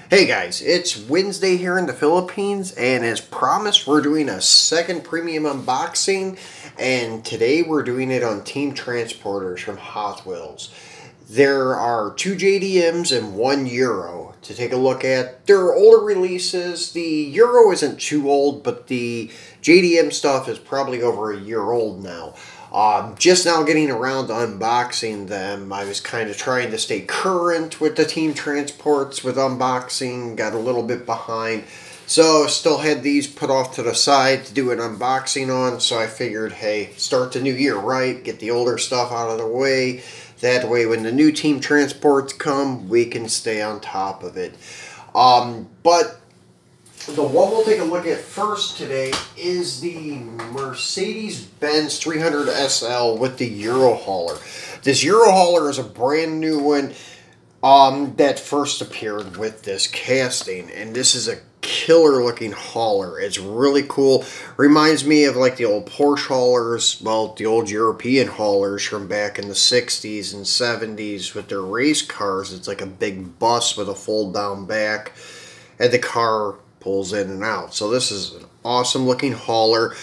Hey guys, it's Wednesday here in the Philippines, and as promised, we're doing a second premium unboxing, and today we're doing it on Team Transporters from Hot Wheels. There are 2 JDMs and 1 Euro to take a look at. They're older releases. The Euro isn't too old, but the JDM stuff is probably over a year old now. Just now getting around to unboxing them. I was kind of trying to stay current with the Team Transports with unboxing. Got a little bit behind. So still had these put off to the side to do an unboxing on. So I figured, hey, start the new year right. Get the older stuff out of the way. That way when the new Team Transports come, we can stay on top of it. But the one we'll take a look at first today is the Mercedes Benz 300 SL with the Euro hauler. This Euro hauler is a brand new one that first appeared with this casting, and this is a killer looking hauler. It's really cool. Reminds me of like the old Porsche haulers, well, the old European haulers from back in the 60s and 70s with their race cars. It's like a big bus with a fold down back, and the car pulls in and out. So this is an awesome looking hauler.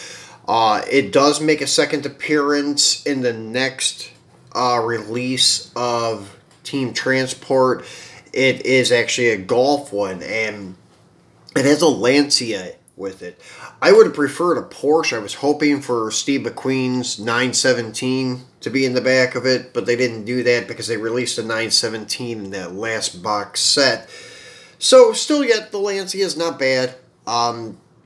It does make a second appearance in the next release of Team Transport. It is actually a Golf one, and it has a Lancia with it. I would have preferred a Porsche. I was hoping for Steve McQueen's 917 to be in the back of it, but they didn't do that because they released a 917 in that last box set. So, still yet, the Lancia is not bad.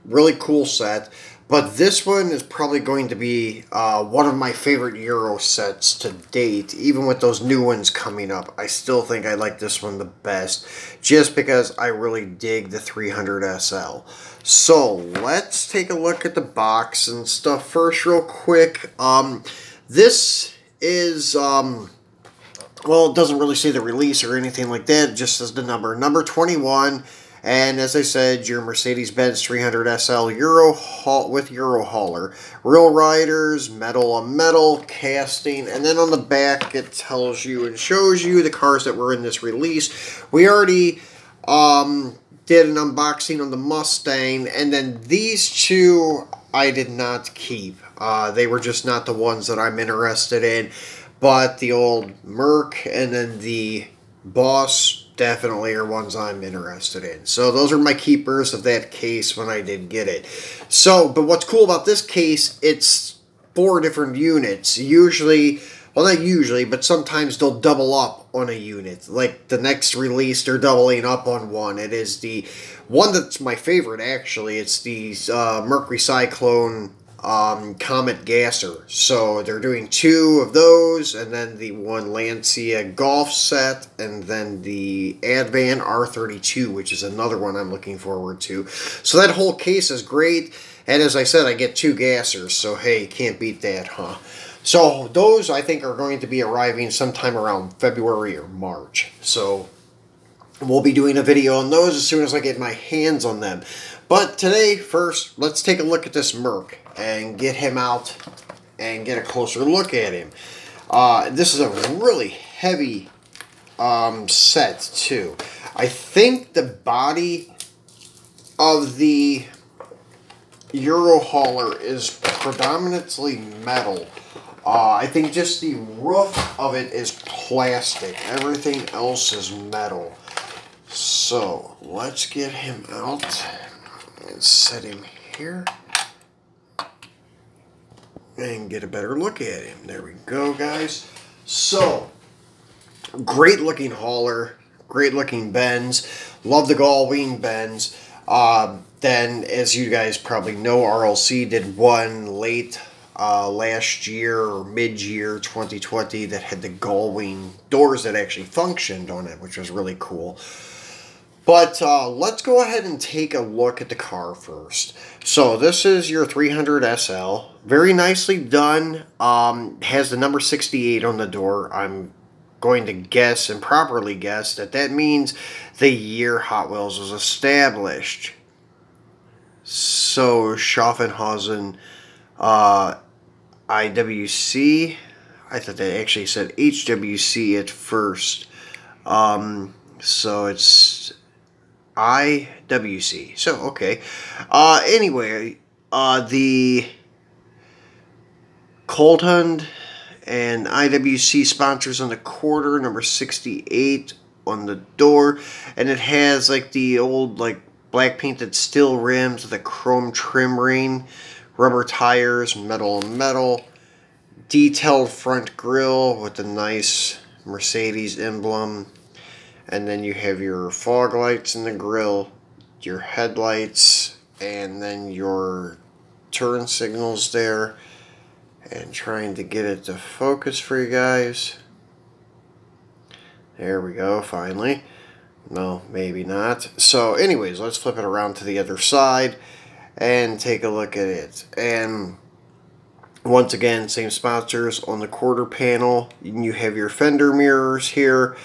Really cool set. But this one is probably going to be one of my favorite Euro sets to date. Even with those new ones coming up, I still think I like this one the best. Just because I really dig the 300 SL. So, let's take a look at the box and stuff first real quick. This is well, it doesn't really say the release or anything like that. It just says the number 21. And as I said, your Mercedes Benz 300 SL with Euro hauler. Real riders, metal on metal, casting. And then on the back, it tells you and shows you the cars that were in this release. We already did an unboxing on the Mustang. And then these two I did not keep. They were just not the ones that I'm interested in. But the old Merc and then the Boss definitely are ones I'm interested in. So those are my keepers of that case when I did get it. So, but what's cool about this case, it's 4 different units. Usually, well not usually, but sometimes they'll double up on a unit. Like the next release, they're doubling up on one. It is the one that's my favorite actually. It's the Mercury Cyclone Comet Gasser. So they're doing 2 of those, and then the 1 Lancia Golf set, and then the Advan R32, which is another one I'm looking forward to. So that whole case is great, and as I said, I get 2 gassers, so hey, can't beat that, huh? So those I think are going to be arriving sometime around February or March. So we'll be doing a video on those as soon as I get my hands on them. But today, first, let's take a look at this Merc and get him out and get a closer look at him. This is a really heavy set, too. I think the body of the Euro hauler is predominantly metal. I think just the roof of it is plastic. Everything else is metal. So, let's get him out and set him here and get a better look at him. There we go, guys. So, great looking hauler, great looking Benz. Love the Gullwing Benz. Then, as you guys probably know, RLC did one late last year or mid-year 2020 that had the Gullwing doors that actually functioned on it, which was really cool. But let's go ahead and take a look at the car first. So this is your 300 SL. Very nicely done. Has the number 68 on the door. I'm going to guess and properly guess that that means the year Hot Wheels was established. So Schaffenhausen IWC. I thought they actually said HWC at first. So it's IWC. So, okay. Anyway, the Cold Hunt and IWC sponsors on the quarter, number 68 on the door, and it has like the old like black painted steel rims with a chrome trim ring, rubber tires, metal on metal, detailed front grille with the nice Mercedes emblem, and then you have your fog lights in the grille, your headlights, and then your turn signals there. And trying to get it to focus for you guys. There we go, finally. No, maybe not. So anyways, let's flip it around to the other side and take a look at it. And once again, same sponsors on the quarter panel. You have your fender mirrors here.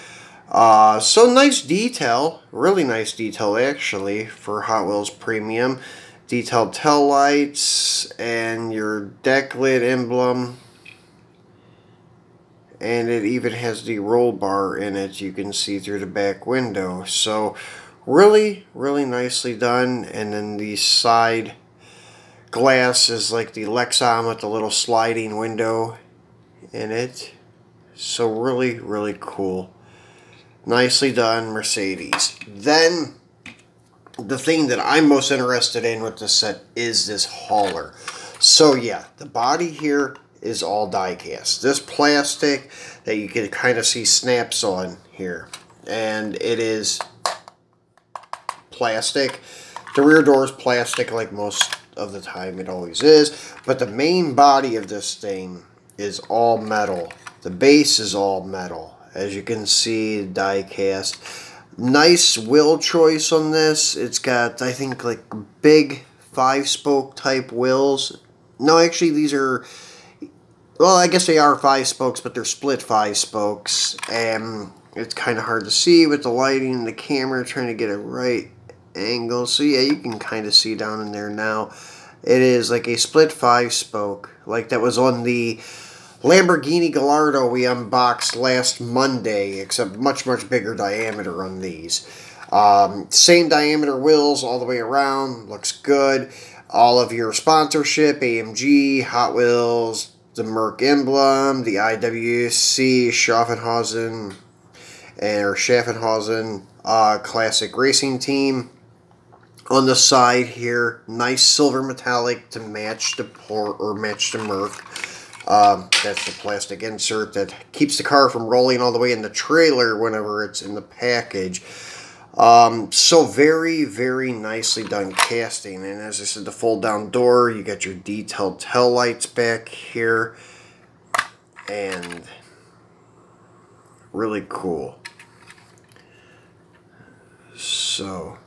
So nice detail, really nice detail actually for Hot Wheels Premium. Detailed tail lights and your deck lid emblem, and it even has the roll bar in it you can see through the back window. So really nicely done. And then the side glass is like the Lexan with the little sliding window in it. So really cool, nicely done, Mercedes. Then the thing that I'm most interested in with this set is this hauler. So yeah, the body here is all die cast. This plastic that you can kind of see snaps on here, and it is plastic. The rear door is plastic like most of the time it always is, but the main body of this thing is all metal. The base is all metal, as you can see, die cast. Nice wheel choice on this. It's got, I think, like big 5-spoke type wheels. No, actually these are, well, I guess they are 5 spokes, but they're split 5 spokes. And it's kind of hard to see with the lighting and the camera, trying to get a right angle. So yeah, you can kind of see down in there now. It is like a split 5-spoke, like that was on the Lamborghini Gallardo we unboxed last Monday, except much bigger diameter on these. Same diameter wheels all the way around, looks good. All of your sponsorship, AMG, Hot Wheels, the Merc emblem, the IWC, Schaffenhausen, classic racing team. On the side here, nice silver metallic to match the port or match the Merc. That's the plastic insert that keeps the car from rolling all the way in the trailer whenever it's in the package. So very nicely done casting. And as I said, the fold down door, you got your detailed tail lights back here, and really cool. So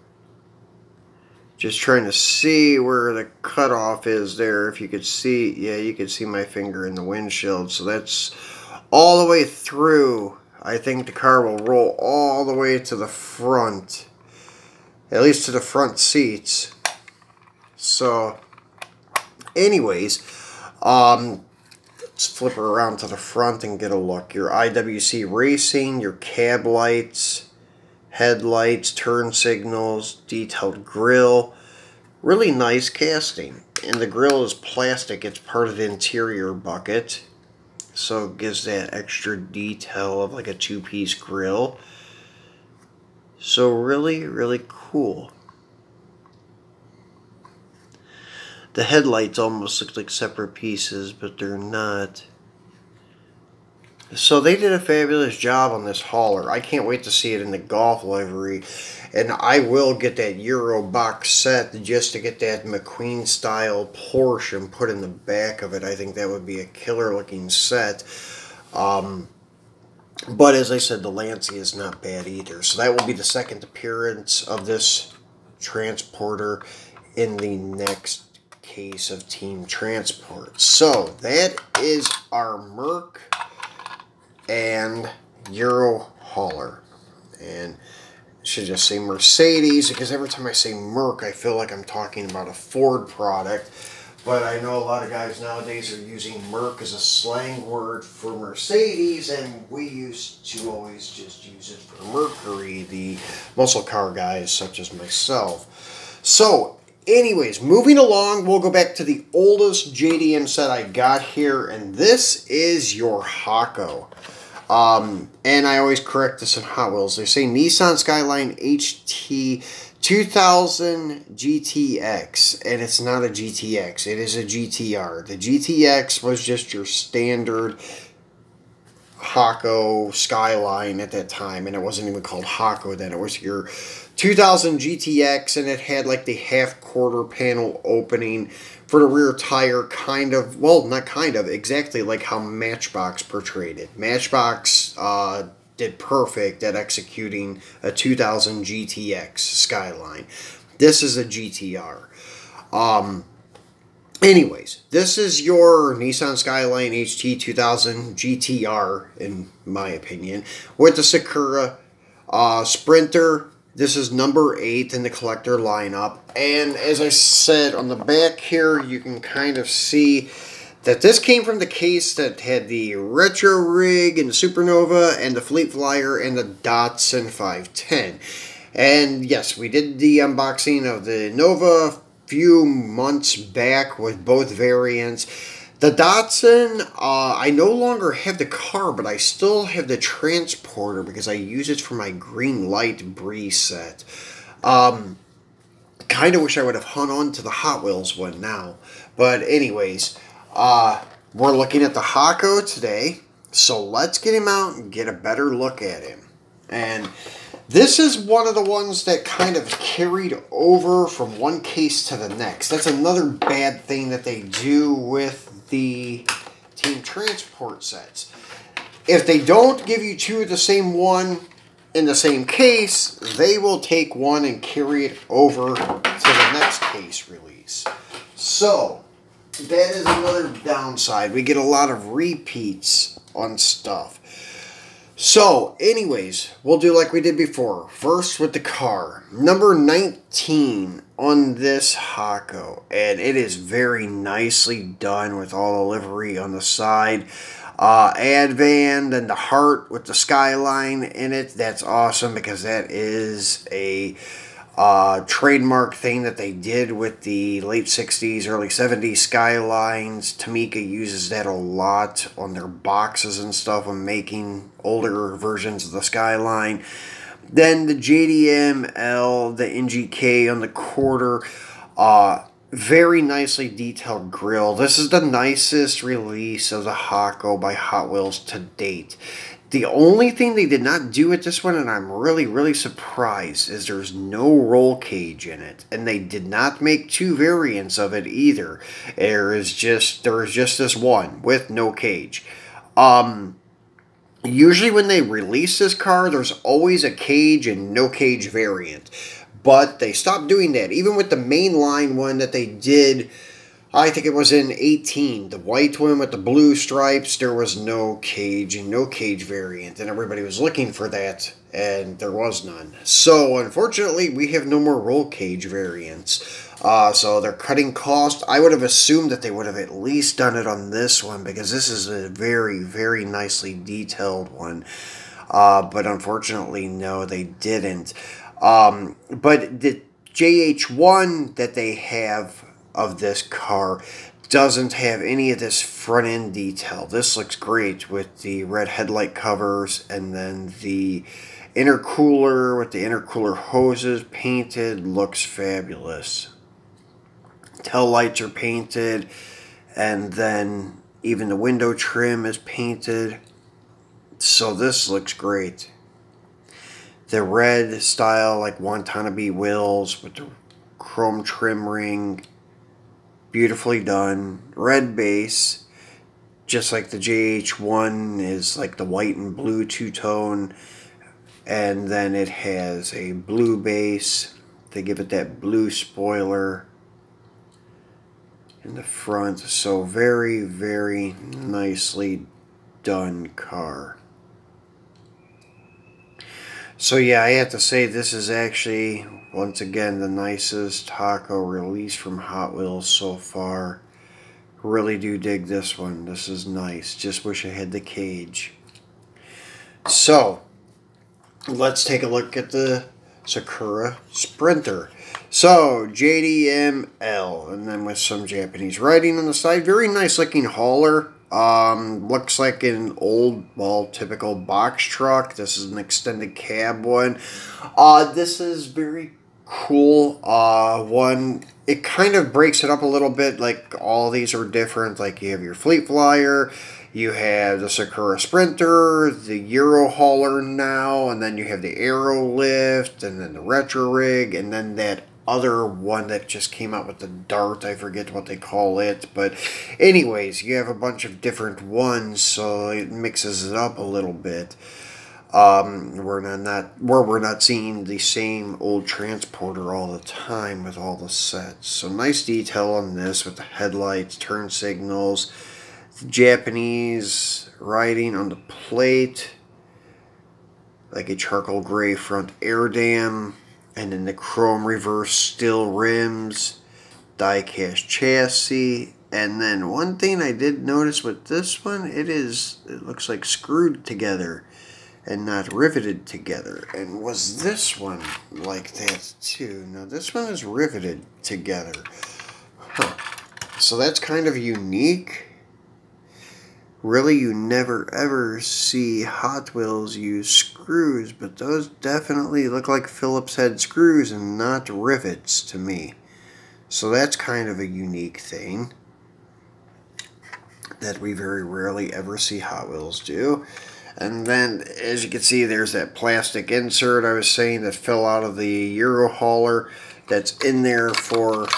just trying to see where the cutoff is there. If you could see, yeah, you could see my finger in the windshield. So that's all the way through. I think the car will roll all the way to the front, at least to the front seats. So anyways, let's flip her around to the front and get a look. Your IWC Racing, your cab lights, headlights, turn signals, detailed grille. Really nice casting. And the grille is plastic. It's part of the interior bucket, so it gives that extra detail of like a 2-piece grille. So really cool. The headlights almost look like separate pieces, but they're not. So they did a fabulous job on this hauler. I can't wait to see it in the golf livery. And I will get that Euro box set just to get that McQueen style Porsche and put in the back of it. I think that would be a killer looking set. But as I said, the Lancia is not bad either. So that will be the second appearance of this transporter in the next case of Team Transport. So that is our Merc and Euro hauler. And I should just say Mercedes, because every time I say Merc I feel like I'm talking about a Ford product. But I know a lot of guys nowadays are using Merc as a slang word for Mercedes, and we used to always just use it for Mercury, the muscle car guys such as myself. So, anyways, moving along, we'll go back to the oldest JDM set I got here, and this is your Hako. And I always correct this in Hot Wheels. They say Nissan Skyline HT 2000 GTX, and it's not a GTX, it is a GTR. The GTX was just your standard Hako Skyline at that time, and it wasn't even called Hako then. It was your 2000 GTX, and it had like the half quarter panel opening for the rear tire, kind of, well, not kind of, exactly like how Matchbox portrayed it. Matchbox did perfect at executing a 2000 GTX Skyline. This is a GTR. Anyways, this is your Nissan Skyline HT 2000 GTR, in my opinion, with the Sakura Sprinter. This is number 8 in the collector lineup. And as I said, on the back here, you can kind of see that this came from the case that had the Retro Rig and the Supernova and the Fleet Flyer and the Datsun 510. And yes, we did the unboxing of the Nova a few months back with both variants. The Datsun, I no longer have the car, but I still have the transporter because I use it for my green light Breeze set. Kind of wish I would have hung on to the Hot Wheels one now. But anyways, we're looking at the Hako today, so let's get him out and get a better look at him. And this is one of the ones that kind of carried over from one case to the next. That's another bad thing that they do with the Team Transport sets. If they don't give you two of the same one in the same case, they will take one and carry it over to the next case release. So that is another downside. We get a lot of repeats on stuff. So, anyways, we'll do like we did before. First with the car. Number 19 on this Hako. And it is very nicely done with all the livery on the side. Advan and the heart with the Skyline in it. That's awesome because that is a trademark thing that they did with the late 60s, early 70s Skylines. Tamica uses that a lot on their boxes and stuff when making older versions of the Skyline. Then the JDM L, the NGK on the quarter, very nicely detailed grille. This is the nicest release of the Hako by Hot Wheels to date. The only thing they did not do with this one, and I'm really surprised, is there's no roll cage in it. And they did not make two variants of it either. There is just this one with no cage. Usually when they release this car, there's always a cage and no cage variant. But they stopped doing that. Even with the mainline one that they did, I think it was in 18, the white one with the blue stripes, there was no cage and no cage variant, and everybody was looking for that, and there was none. So, unfortunately, we have no more roll cage variants. So they're cutting cost. I would have assumed that they would have at least done it on this one, because this is a very nicely detailed one. But unfortunately, no, they didn't. But the JH1 that they have of this car doesn't have any of this front end detail. This looks great with the red headlight covers and then the intercooler with the intercooler hoses painted. Looks fabulous. Tail lights are painted, and then even the window trim is painted. So this looks great. The red style like Watanabe wheels with the chrome trim ring, beautifully done. Red base, just like the JH1 is like the white and blue two-tone, and then it has a blue base. They give it that blue spoiler in the front. So very nicely done car. So yeah, I have to say this is actually, once again, the nicest Hako release from Hot Wheels so far. Really do dig this one. This is nice. Just wish I had the cage. So, let's take a look at the Sakura Sprinter. So, JDM L, and then with some Japanese writing on the side. Very nice looking hauler. Looks like an old, well, typical box truck. This is an extended cab one. This is very cool. One, it kind of breaks it up a little bit. Like, all these are different. Like, you have your Fleet Flyer, you have the Sakura Sprinter, the Euro hauler now, and then you have the Areo Lift, and then the Retro Rig, and then that other one that just came out with the Dart. I forget what they call it, but anyways, you have a bunch of different ones, so it mixes it up a little bit. We're not seeing the same old transporter all the time with all the sets. So nice detail on this with the headlights, turn signals, Japanese writing on the plate, like a charcoal gray front air dam. And then the chrome reverse steel rims, die-cast chassis. And then one thing I did notice with this one, it looks like screwed together and not riveted together. And was this one like that too? No, this one is riveted together. Huh. So that's kind of unique. Really, you never ever see Hot Wheels use screws, but those definitely look like Phillips head screws and not rivets to me. So that's kind of a unique thing that we very rarely ever see Hot Wheels do. And then, as you can see, there's that plastic insert I was saying that fell out of the Euro hauler that's in there for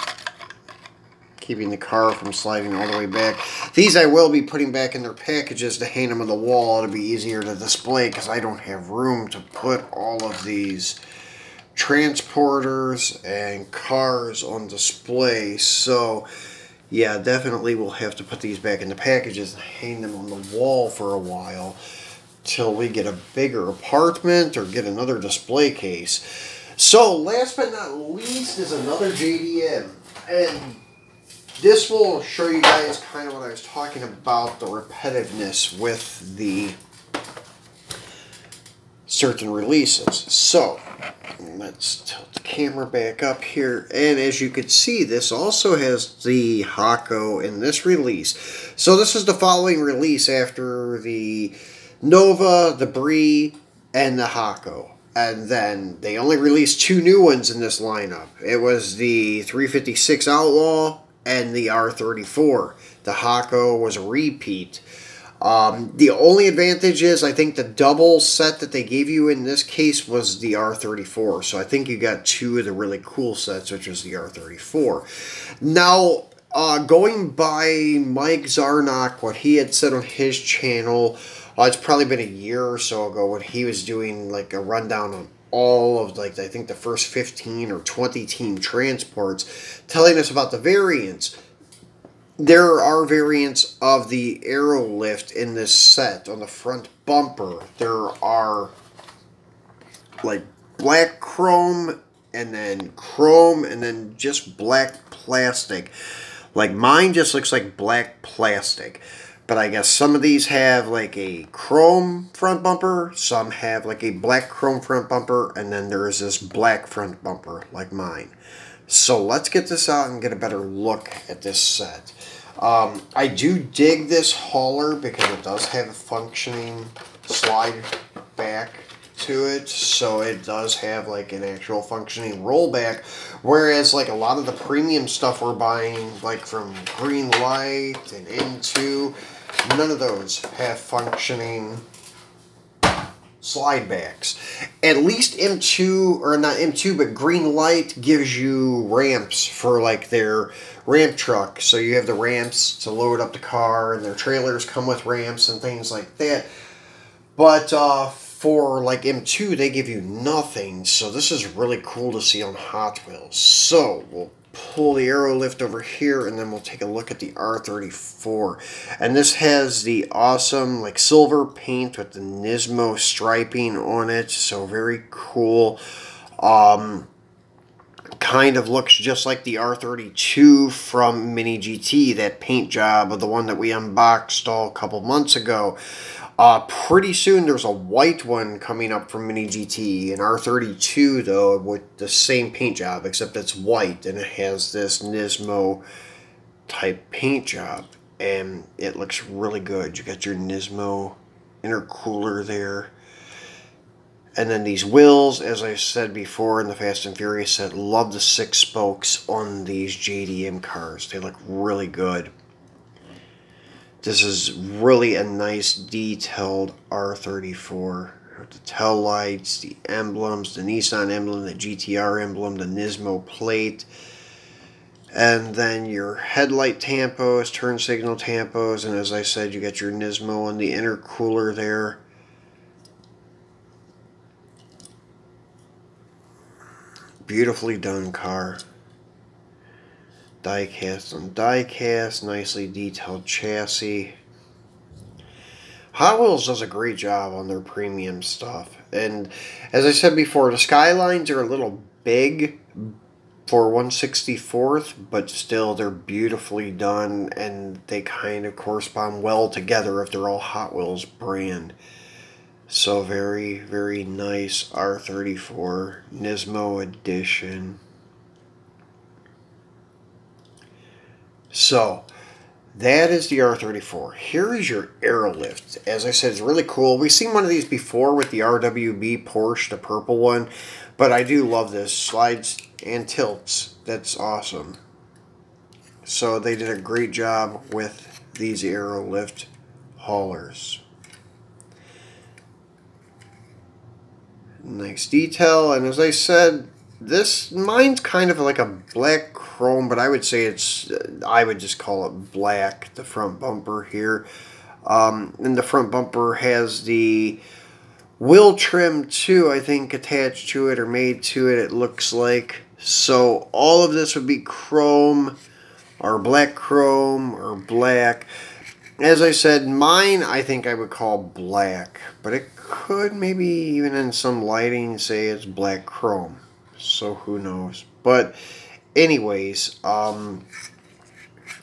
keeping the car from sliding all the way back. These I will be putting back in their packages to hang them on the wall. It'll be easier to display because I don't have room to put all of these transporters and cars on display. So, yeah, definitely we'll have to put these back in the packages and hang them on the wall for a while till we get a bigger apartment or get another display case. So, last but not least is another JDM. And this will show you guys kind of what I was talking about, the repetitiveness with the certain releases. So, let's tilt the camera back up here. And as you can see, this also has the Hako in this release. So this is the following release after the Nova, the Brie, and the Hako. And then they only released 2 new ones in this lineup. It was the 356 Outlaw and the R34. The Hako was a repeat. The only advantage is I think the double set that they gave you in this case was the R34. So I think you got 2 of the really cool sets, which was the R34. Now, going by Mike Zarnock, what he had said on his channel, it's probably been a year or so ago when he was doing like a rundown on all of, like, I think the first 15 or 20 team transports, telling us about the variants. There are variants of the Areo Lift in this set. On the front bumper, there are like black chrome and then just black plastic. Like, mine just looks like black plastic. But I guess some of these have like a chrome front bumper, some have like a black chrome front bumper, and then there is this black front bumper like mine. So let's get this out and get a better look at this set. I do dig this hauler because it does have a functioning slide back to it, so it does have like an actual functioning rollback, whereas like a lot of the premium stuff we're buying, like from Green Light and M2, none of those have functioning slide backs. At least M2, or not M2, but Green Light gives you ramps for like their ramp truck. So you have the ramps to load up the car, and their trailers come with ramps and things like that. But for like M2, they give you nothing. So this is really cool to see on Hot Wheels. So we'll pull the Areo Lift over here, and then we'll take a look at the R34. And this has the awesome like silver paint with the Nismo striping on it, so very cool. Kind of looks just like the R32 from Mini GT, that paint job of the one that we unboxed a couple months ago. Pretty soon there's a white one coming up from Mini GT, an R32 though, with the same paint job, except it's white and it has this Nismo type paint job, and it looks really good. You got your Nismo intercooler there. And then these wheels, as I said before in the Fast and Furious set, love the 6 spokes on these JDM cars. They look really good. This is really a nice detailed R34. The tail lights, the emblems, the Nissan emblem, the GTR emblem, the Nismo plate. And then your headlight tampos, turn signal tampos, and as I said, you got your Nismo on the intercooler there. Beautifully done car. Die-cast on die-cast, nicely detailed chassis. Hot Wheels does a great job on their premium stuff. And as I said before, the Skylines are a little big for 1/64th, but still they're beautifully done, and they kind of correspond well together if they're all Hot Wheels brand. So very, very nice R34 Nismo edition. So, that is the R34. Here is your Areo Lift. As I said, it's really cool. We've seen one of these before with the RWB Porsche, the purple one. But I do love this. Slides and tilts. That's awesome. So, they did a great job with these Areo Lift haulers. Nice detail, and as I said, mine's kind of like a black chrome, but I would say I would just call it black, the front bumper here. And the front bumper has the wheel trim too, I think, attached to it or made to it, it looks like. So all of this would be chrome, or black chrome, or black. As I said, mine I think I would call black, but it could maybe even in some lighting say it's black chrome. So who knows? But anyways,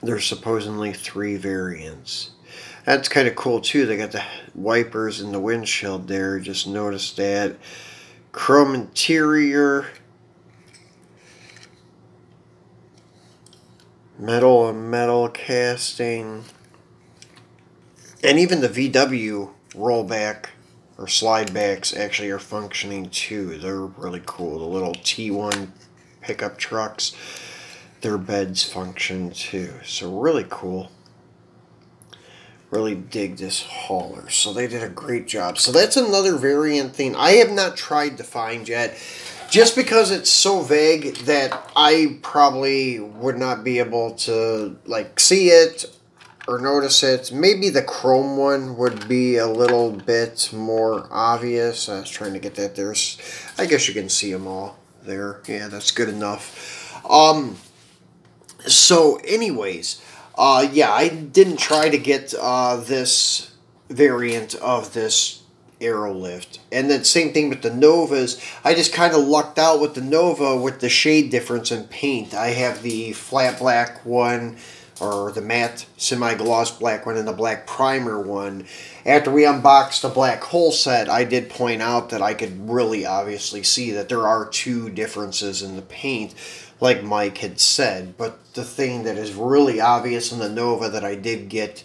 there's supposedly 3 variants. That's kind of cool too. They got the wipers in the windshield there. Just noticed that. Chrome interior. Metal on metal casting. And even the VW rollback or slide backs actually are functioning too. They're really cool. The little T1 pickup trucks, their beds function too. So really cool. Really dig this hauler. So they did a great job. So that's another variant thing I have not tried to find yet. Just because it's so vague that I probably would not be able to like see it or notice it. Maybe the chrome one would be a little bit more obvious. I was trying to get that there. I guess you can see them all there. Yeah, that's good enough. So anyways, yeah, I didn't try to get this variant of this Areo Lift. And then same thing with the Novas. I just kind of lucked out with the Nova with the shade difference in paint. I have the flat black one, or the matte semi-gloss black one, and the black primer one. After we unboxed the black whole set, I did point out that I could really obviously see that there are 2 differences in the paint, like Mike had said. But the thing that is really obvious in the Nova that I did get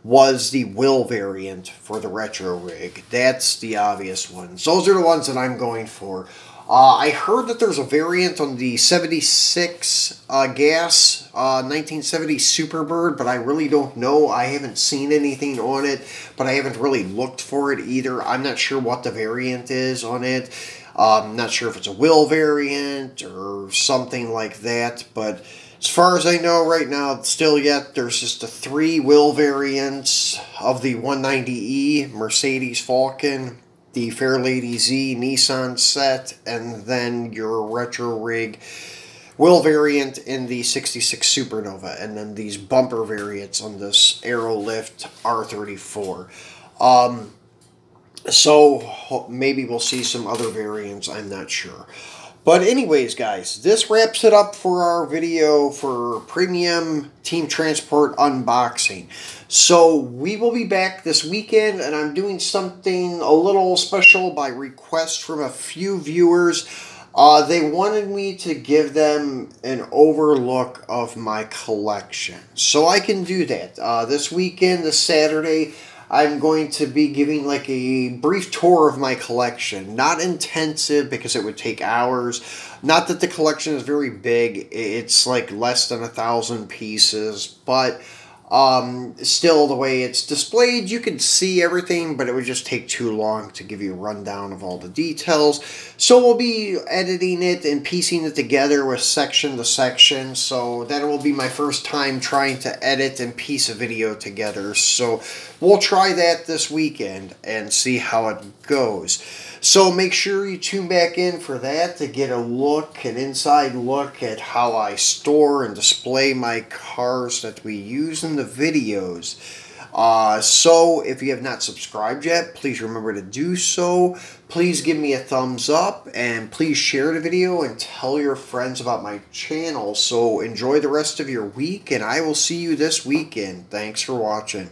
was the wheel variant for the retro rig. That's the obvious ones. Those are the ones that I'm going for. I heard that there's a variant on the 76 gas 1970 Superbird, but I really don't know. I haven't seen anything on it, but I haven't really looked for it either. I'm not sure what the variant is on it. I'm not sure if it's a wheel variant or something like that, but as far as I know right now, still yet, there's just the 3 wheel variants of the 190E Mercedes Falcon, the Fairlady Z Nissan set, and then your retro rig wheel variant in the 66 Supernova, and then these bumper variants on this Areo Lift R34. So maybe we'll see some other variants, I'm not sure. But anyways, guys, this wraps it up for our video for Premium Team Transport unboxing. So we will be back this weekend, and I'm doing something a little special by request from a few viewers. They wanted me to give them an overlook of my collection. So I can do that. This weekend, this Saturday, I'm going to be giving like a brief tour of my collection. Not intensive because it would take hours. Not that the collection is very big. It's like less than 1,000 pieces. But still, the way it's displayed, you can see everything, but it would just take too long to give you a rundown of all the details. So we'll be editing it and piecing it together with section to section. So that will be my first time trying to edit and piece a video together. So we'll try that this weekend and see how it goes. So make sure you tune back in for that to get a look, an inside look at how I store and display my cars that we use in the videos. So if you have not subscribed yet, please remember to do so. Please give me a thumbs up and please share the video and tell your friends about my channel. So enjoy the rest of your week, and I will see you this weekend. Thanks for watching.